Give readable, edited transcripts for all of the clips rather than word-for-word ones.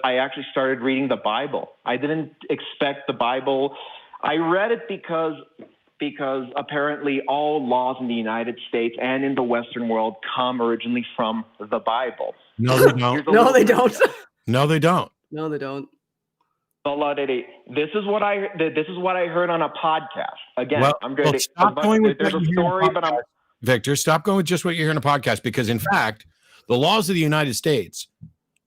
I actually started reading the Bible. I didn't expect the Bible. I read it because apparently all laws in the United States and in the Western world come originally from the Bible. No, they don't. No, they don't. No, they don't. No, they don't. This is what I heard on a podcast. Again, Well, I'm going to stop going with there's a story, but Victor, stop going with just what you hear in a podcast, because in fact, the laws of the United States,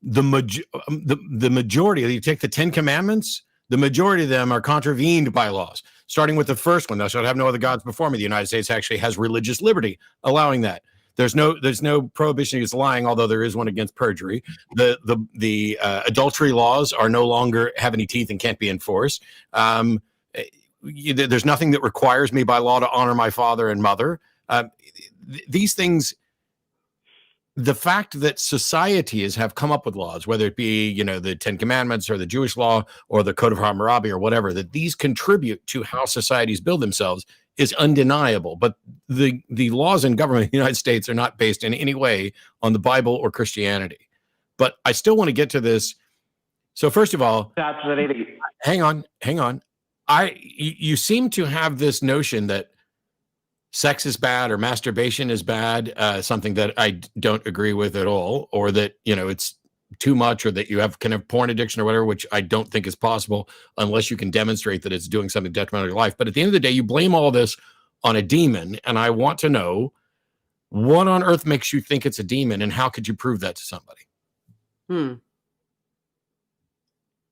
the majority, you take the 10 Commandments, the majority of them are contravened by laws, starting with the first one, thou shalt have no other gods before me. The United States actually has religious liberty allowing that. There's no prohibition against lying, although there is one against perjury. The adultery laws are no longer have any teeth and can't be enforced. There's nothing that requires me by law to honor my father and mother. These things, the fact that societies have come up with laws, whether it be, the 10 Commandments or the Jewish law or the Code of Hammurabi or whatever, that these contribute to how societies build themselves is undeniable. But the laws and government of the United States are not based in any way on the Bible or Christianity. But I still want to get to this. So first of all, hang on. You seem to have this notion that sex is bad or masturbation is bad, something that I don't agree with at all, or that, it's too much, or that you can have porn addiction or whatever, which I don't think is possible unless you can demonstrate that it's doing something detrimental to your life. But at the end of the day, you blame all this on a demon. And I want to know, what on earth makes you think it's a demon, and how could you prove that to somebody?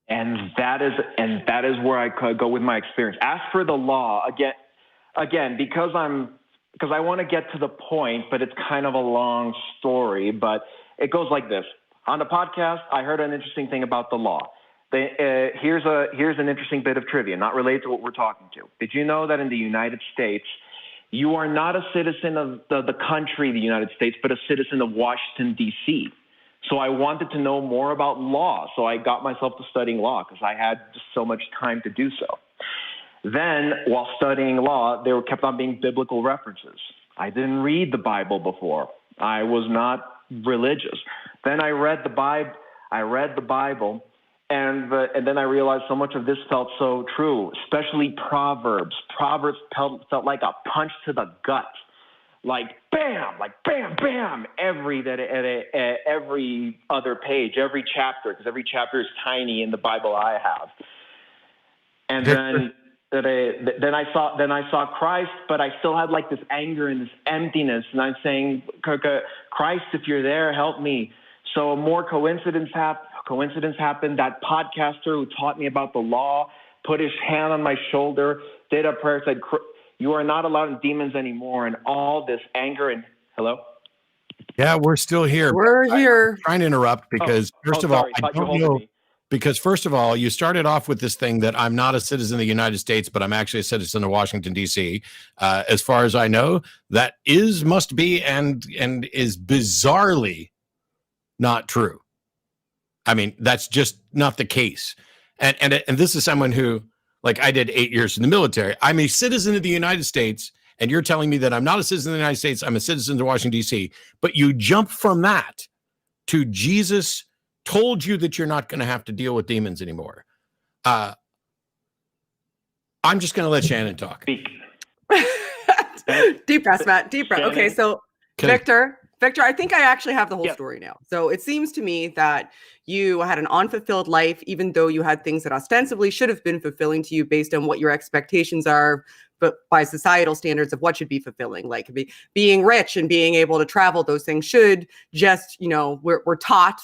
And that is where I could go with my experience. As for the law, again, because I want to get to the point, but it's kind of a long story, but it goes like this. On the podcast, I heard an interesting thing about the law. Here's an interesting bit of trivia, not related to what we're talking to. Did you know that in the United States, you are not a citizen of the country, the United States, but a citizen of Washington, D.C.? So I wanted to know more about law, so I got myself to studying law because I had just so much time to do so. Then, while studying law, there kept on being biblical references. I didn't read the Bible before. I was not religious. Then I read the Bible. And then I realized so much of this felt so true, especially Proverbs. Proverbs felt like a punch to the gut, like bam, bam, every other page, every chapter, because every chapter is tiny in the Bible I have. And then I saw Christ, but I still had like this anger and this emptiness. And I'm saying, Christ, if you're there, help me. So more coincidence happened. That podcaster who taught me about the law put his hand on my shoulder, did a prayer, said, you are not allowed demons anymore. And all this anger and hello? Yeah, we're still here. We're here. I'm trying to interrupt because first of all, I don't know. Because first of all, you started off with this thing that I'm not a citizen of the United States, but I'm actually a citizen of Washington, D.C. As far as I know, that must be, and is bizarrely not true. I mean, that's just not the case. And this is someone who, like, I did 8 years in the military. I'm a citizen of the United States, and you're telling me that I'm not a citizen of the United States. I'm a citizen of Washington, D.C. But you jump from that to Jesus told you that you're not going to have to deal with demons anymore. I'm just going to let Shannon talk. Deep breath, Matt. Deep breath. Okay, so Victor, I think I actually have the whole story now. So it seems to me that you had an unfulfilled life, even though you had things that ostensibly should have been fulfilling to you based on what your expectations are, but by societal standards of what should be fulfilling, like being rich and being able to travel. Those things should just, we're taught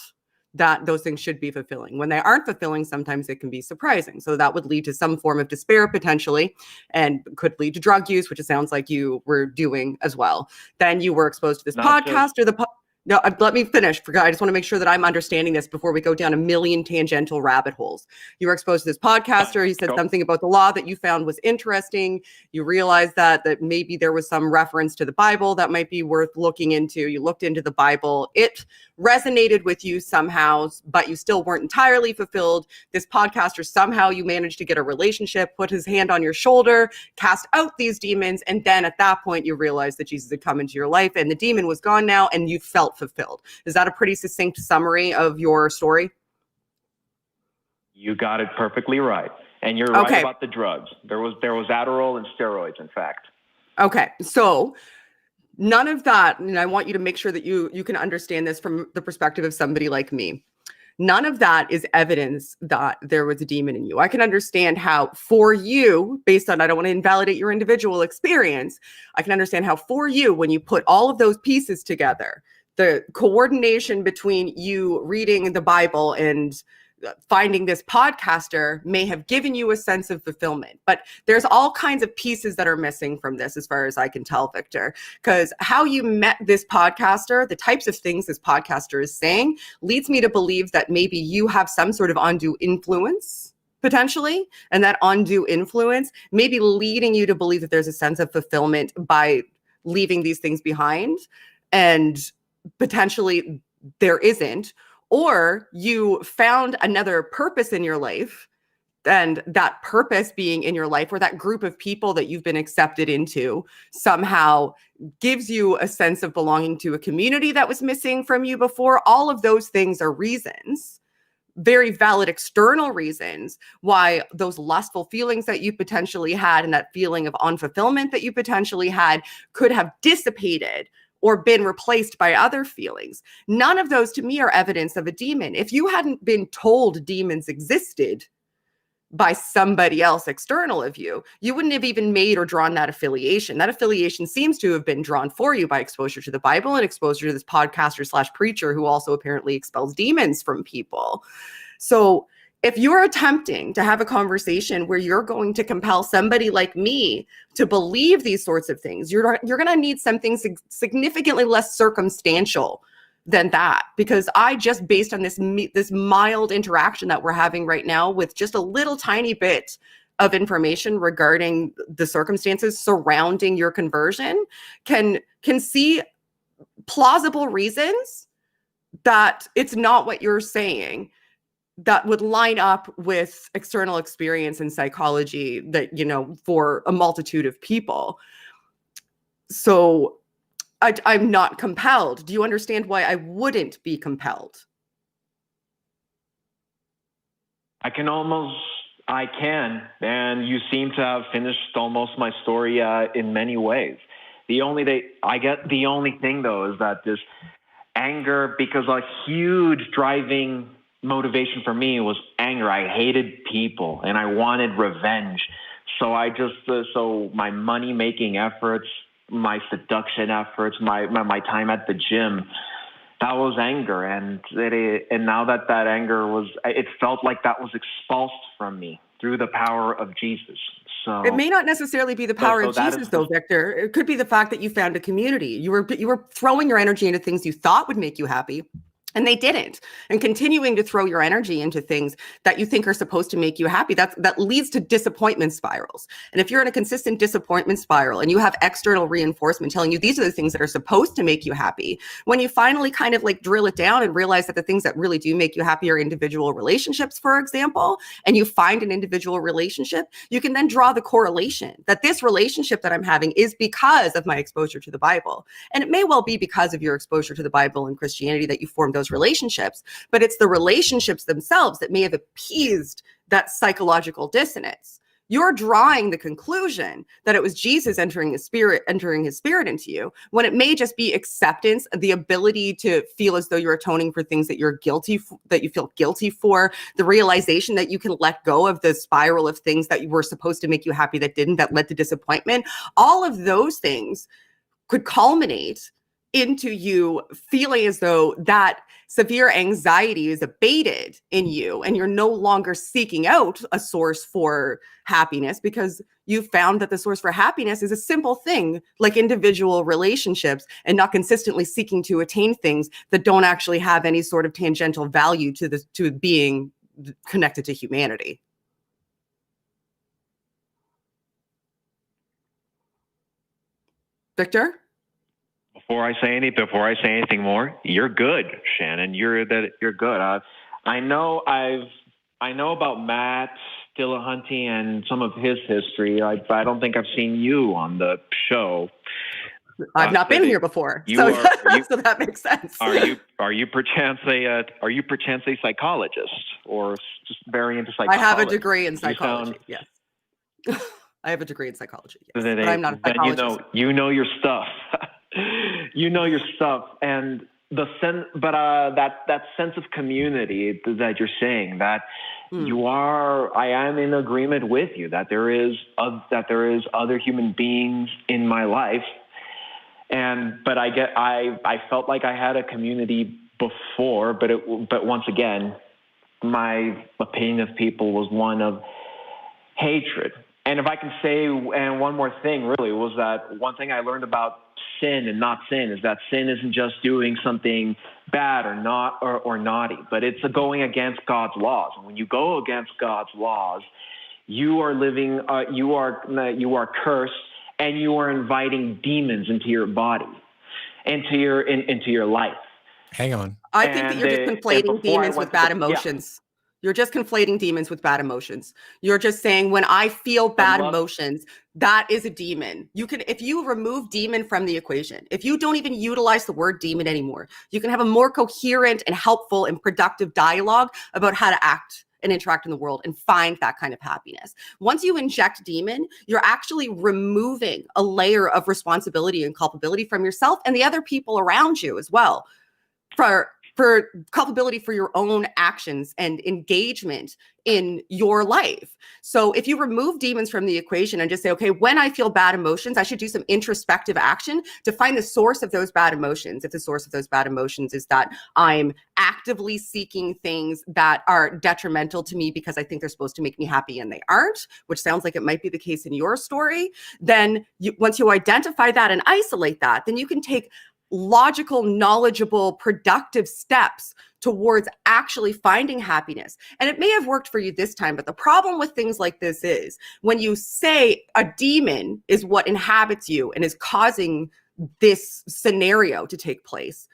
that those things should be fulfilling. When they aren't fulfilling, sometimes it can be surprising. So that would lead to some form of despair potentially, and could lead to drug use, which it sounds like you were doing as well. Then you were exposed to this podcast No, let me finish. I just want to make sure that I'm understanding this before we go down a million tangential rabbit holes. You were exposed to this podcaster. He said something about the law that you found was interesting. You realized that maybe there was some reference to the Bible that might be worth looking into. You looked into the Bible. It resonated with you somehow, but you still weren't entirely fulfilled. This podcaster, somehow you managed to get a relationship, put his hand on your shoulder, cast out these demons. And then at that point, you realized that Jesus had come into your life and the demon was gone now and you felt fulfilled. Is that a pretty succinct summary of your story? You got it perfectly right. And you're right about the drugs. There was Adderall and steroids, in fact. Okay. So none of that, and I want you to make sure that you can understand this from the perspective of somebody like me. None of that is evidence that there was a demon in you. I can understand how for you, based on, I don't want to invalidate your individual experience, I can understand how for you, when you put all of those pieces together, the coordination between you reading the Bible and finding this podcaster may have given you a sense of fulfillment. But there's all kinds of pieces that are missing from this, as far as I can tell, Victor, because how you met this podcaster, the types of things this podcaster is saying, leads me to believe that maybe you have some sort of undue influence, potentially, and that undue influence may be leading you to believe that there's a sense of fulfillment by leaving these things behind, and potentially there isn't. Or you found another purpose in your life, and that purpose being in your life, or that group of people that you've been accepted into, somehow gives you a sense of belonging to a community that was missing from you before. All of those things are reasons, very valid external reasons, why those lustful feelings that you potentially had and that feeling of unfulfillment that you potentially had could have dissipated or been replaced by other feelings. None of those to me are evidence of a demon. If you hadn't been told demons existed by somebody else external of you, you wouldn't have even made or drawn that affiliation. That affiliation seems to have been drawn for you by exposure to the Bible and exposure to this podcaster / preacher who also apparently expels demons from people. So if you're attempting to have a conversation where you're going to compel somebody like me to believe these sorts of things, you're going to need something significantly less circumstantial than that, because I just, based on this mild interaction that we're having right now with just a little tiny bit of information regarding the circumstances surrounding your conversion, can see plausible reasons that it's not what you're saying that would line up with external experience and psychology that, for a multitude of people. So I'm not compelled. Do you understand why I wouldn't be compelled? I can. And you seem to have finished almost my story in many ways. The only thing though is that this anger, because a huge driving motivation for me was anger. I hated people and I wanted revenge. So so my money making efforts, my seduction efforts, my time at the gym, that was anger. And now that anger it felt like that was expulsed from me through the power of Jesus. So it may not necessarily be the power of Jesus, though, Victor. It could be the fact that you found a community. You were throwing your energy into things you thought would make you happy, and they didn't. And continuing to throw your energy into things that you think are supposed to make you happy, that leads to disappointment spirals. And if you're in a consistent disappointment spiral and you have external reinforcement telling you these are the things that are supposed to make you happy, when you finally kind of drill it down and realize that the things that really do make you happy are individual relationships, for example, and you find an individual relationship, you can then draw the correlation that this relationship that I'm having is because of my exposure to the Bible. And it may well be because of your exposure to the Bible and Christianity that you formed those relationships, but it's the relationships themselves that may have appeased that psychological dissonance. You're drawing the conclusion that it was Jesus entering his spirit into you, when it may just be acceptance, the ability to feel as though you're atoning for things that that you feel guilty for, the realization that you can let go of the spiral of things that were supposed to make you happy that didn't, that led to disappointment. All of those things could culminate into you feeling as though that severe anxiety is abated in you, and you're no longer seeking out a source for happiness, because you found that the source for happiness is a simple thing like individual relationships, and not consistently seeking to attain things that don't actually have any sort of tangential value to being connected to humanity. Victor? Before I say anything more, you're good, Shannon. You're good. I know about Matt Dillahunty and some of his history. I don't think I've seen you on the show, I've not been here before, so that makes sense. Are you perchance a psychologist, or just very into psychology? I have a degree in psychology. Yes, I have a degree in psychology. Yes, but I'm not a psychologist. You know your stuff. You know your stuff, and that sense of community that you're saying, that I am in agreement with you that there is other human beings in my life, but I felt like I had a community before, but once again, my opinion of people was one of hatred. And if I can say, and one more thing really, was that one thing I learned about sin and not sin is that sin isn't just doing something bad or naughty, but it's going against God's laws. And when you go against God's laws, you are living, you are cursed, and you are inviting demons into your body, into your life. Hang on. I think that you're just conflating demons with bad emotions. You're just conflating demons with bad emotions. You're just saying, when I feel bad emotions, that is a demon. If you remove demon from the equation, if you don't even utilize the word demon anymore, you can have a more coherent and helpful and productive dialogue about how to act and interact in the world and find that kind of happiness. Once you inject demon, you're actually removing a layer of responsibility and culpability from yourself and the other people around you as well, for culpability for your own actions and engagement in your life. So if you remove demons from the equation and just say, okay, when I feel bad emotions, I should do some introspective action to find the source of those bad emotions. If the source of those bad emotions is that I'm actively seeking things that are detrimental to me because I think they're supposed to make me happy and they aren't, which sounds like it might be the case in your story, then once you identify that and isolate that, then you can take logical, knowledgeable, productive steps towards actually finding happiness. And it may have worked for you this time, but the problem with things like this is when you say a demon is what inhabits you and is causing this scenario to take place,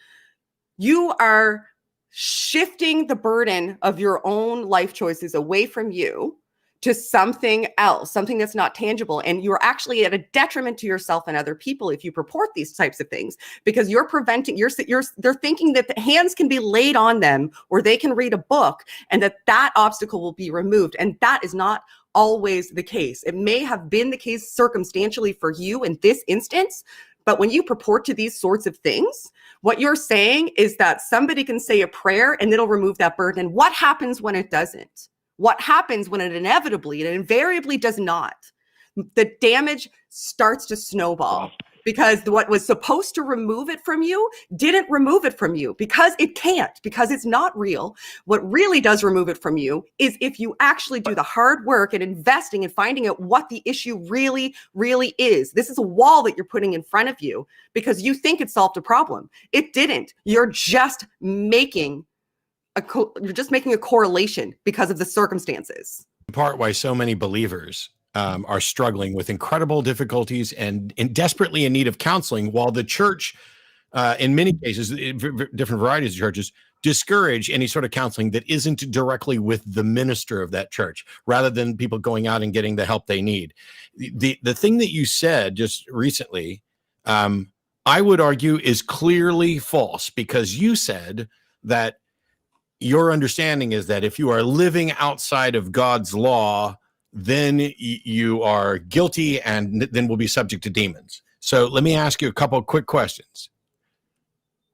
you are shifting the burden of your own life choices away from you to something else, something that's not tangible. And you're actually at a detriment to yourself and other people if you purport these types of things, because you're preventing, they're thinking that the hands can be laid on them or they can read a book and that obstacle will be removed. And that is not always the case. It may have been the case circumstantially for you in this instance, but when you purport to these sorts of things, what you're saying is that somebody can say a prayer and it'll remove that burden. And what happens when it doesn't? What happens when it inevitably and invariably does not? The damage starts to snowball because what was supposed to remove it from you didn't remove it from you because it can't, because it's not real. What really does remove it from you is if you actually do the hard work and investing and finding out what the issue really, really is. This is a wall that you're putting in front of you because you think it solved a problem. It didn't. You're just making a correlation because of the circumstances. In part why so many believers are struggling with incredible difficulties and desperately in need of counseling, while the church, in many cases, different varieties of churches, discourage any sort of counseling that isn't directly with the minister of that church, rather than people going out and getting the help they need. The thing that you said just recently, I would argue is clearly false, because you said that your understanding is that if you are living outside of God's law, then you are guilty and then will be subject to demons. So let me ask you a couple of quick questions.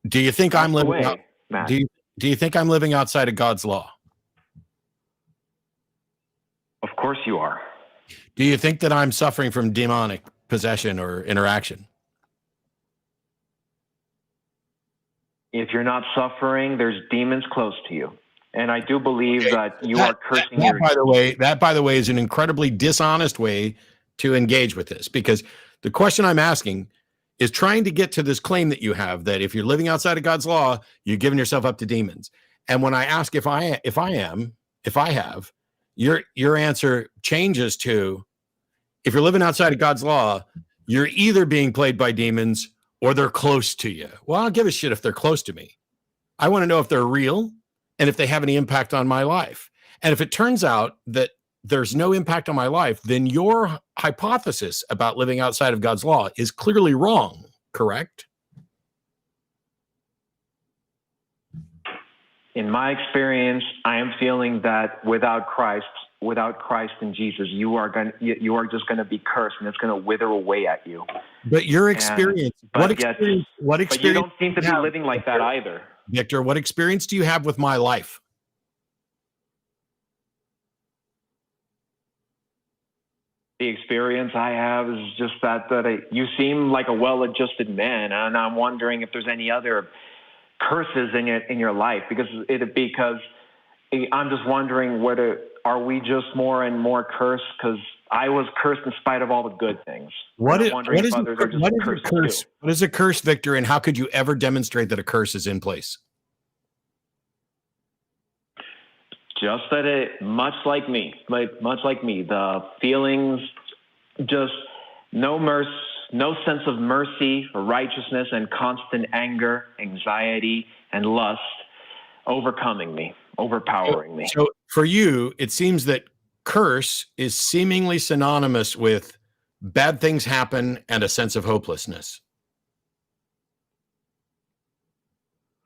Do you think I'm living do you think I'm living outside of God's law? Of course you are. Do you think that I'm suffering from demonic possession or interaction? If you're not suffering, there's demons close to you. And I do believe that you are cursing that, by the way, is an incredibly dishonest way to engage with this, because the question I'm asking is trying to get to this claim that you have, that if you're living outside of God's law, you're giving yourself up to demons. And when I ask if I have, your answer changes to, if you're living outside of God's law, you're either being played by demons or they're close to you. Well, I don't give a shit if they're close to me. I want to know if they're real and if they have any impact on my life. And if it turns out that there's no impact on my life, then your hypothesis about living outside of God's law is clearly wrong, correct? In my experience, I am feeling that without Christ and Jesus, you are just going to be cursed, and it's going to wither away at you. But your experience, what experience? But you don't seem to be living like that either, Victor. What experience do you have with my life? The experience I have is just that you seem like a well-adjusted man, and I'm wondering if there's any other curses in your life, because I'm just wondering are we just more and more cursed? Because I was cursed in spite of all the good things. What is a curse? What is a curse, Victor? And how could you ever demonstrate that a curse is in place? Just that much like me, the feelings, just no mercy, no sense of mercy or righteousness, and constant anger, anxiety, and lust overpowering me. So for you, it seems that curse is seemingly synonymous with bad things happen and a sense of hopelessness.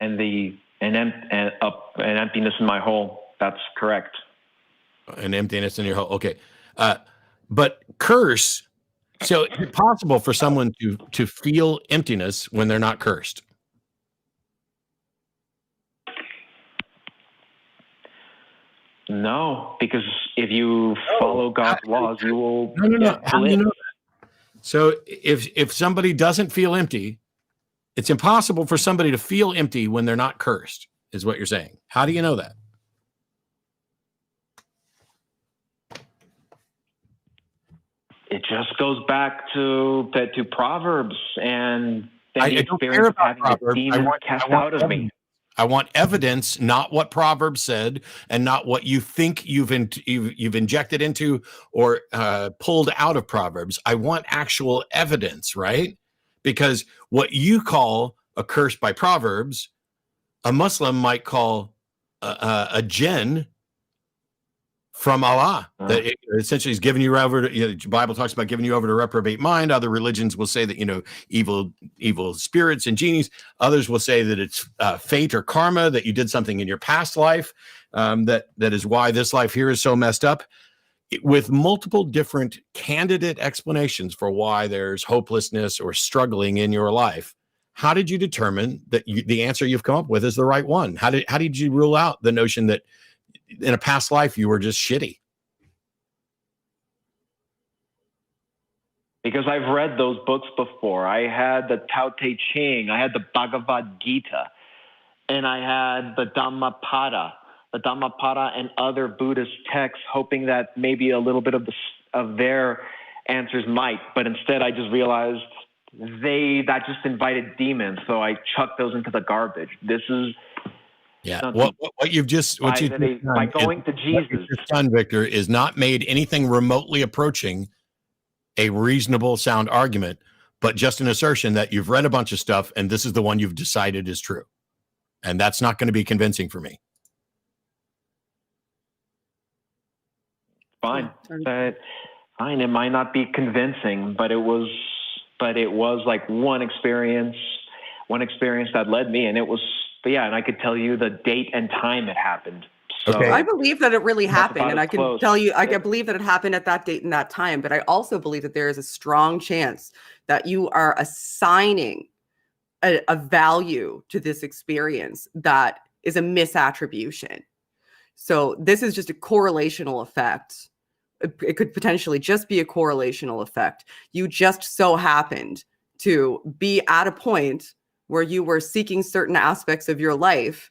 And an emptiness in my hole. That's correct. An emptiness in your hole. Okay. But curse, so is it possible for someone to feel emptiness when they're not cursed? No, because if you follow God's laws, you will. No. How do you know that? So if somebody doesn't feel empty, it's impossible for somebody to feel empty when they're not cursed, is what you're saying. How do you know that? It just goes back to Proverbs and I don't care about Proverbs. Demons cast out of me. I want evidence, not what Proverbs said, and not what you think you've injected into or pulled out of Proverbs. I want actual evidence, right? Because what you call a curse by Proverbs, a Muslim might call a jinn from Allah. That essentially is giving you over to, the Bible talks about giving you over to reprobate mind. Other religions will say that, evil spirits and genies. Others will say that it's fate or karma, that you did something in your past life. That is why this life here is so messed up. With multiple different candidate explanations for why there's hopelessness or struggling in your life. How did you determine that the answer you've come up with is the right one? How did you rule out the notion that in a past life you were just shitty? Because I've read those books before. I had the Tao Te Ching, I had the Bhagavad Gita, and I had the Dhammapada and other Buddhist texts, hoping that maybe a little bit of their answers might. But instead, I just realized that just invited demons. So I chucked those into the garbage. This is what you've by going to Jesus, done, Victor, is not made anything remotely approaching a reasonable, sound argument, but just an assertion that you've read a bunch of stuff and this is the one you've decided is true, and that's not going to be convincing for me. Fine. It might not be convincing, but it was like one experience that led me, and it was, and I could tell you the date and time it happened. So okay. I believe that it really happened, and I can tell you, I believe that it happened at that date and that time, but I also believe that there is a strong chance that you are assigning a value to this experience that is a misattribution. So this is just a correlational effect. It could potentially just be a correlational effect. You just so happened to be at a point where you were seeking certain aspects of your life.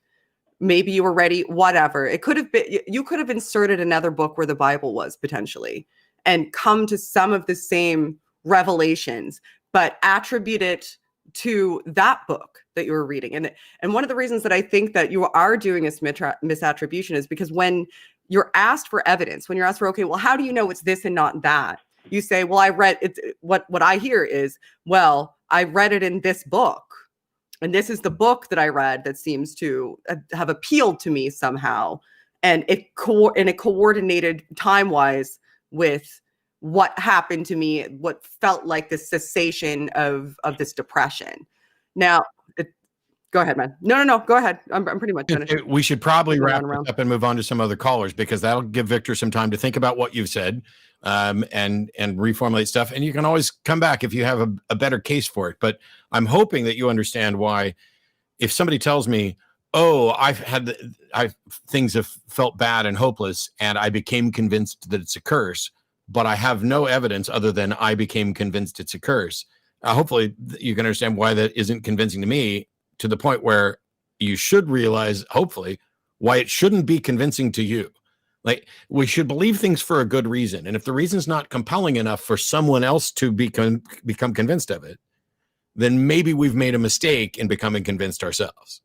Maybe you were ready, whatever. It could have been, you could have inserted another book where the Bible was potentially and come to some of the same revelations, but attribute it to that book that you were reading. And one of the reasons that I think that you are doing this misattribution is because when you're asked for evidence, when you're asked for, okay, well, how do you know it's this and not that? You say, well, I read it. What I hear is, well, I read it in this book. And this is the book that I read that seems to have appealed to me somehow. And it coordinated time-wise with what happened to me, what felt like the cessation of this depression. Now, go ahead, man. No, go ahead. I'm pretty much finished. We should probably wrap this up and move on to some other callers, because that'll give Victor some time to think about what you've said, and reformulate stuff. And you can always come back if you have a better case for it. But I'm hoping that you understand why, if somebody tells me, oh, things have felt bad and hopeless, and I became convinced that it's a curse, but I have no evidence other than I became convinced it's a curse. Hopefully you can understand why that isn't convincing to me, to the point where you should realize, hopefully, why it shouldn't be convincing to you. Like, we should believe things for a good reason. And if the reason's not compelling enough for someone else to become convinced of it, then maybe we've made a mistake in becoming convinced ourselves.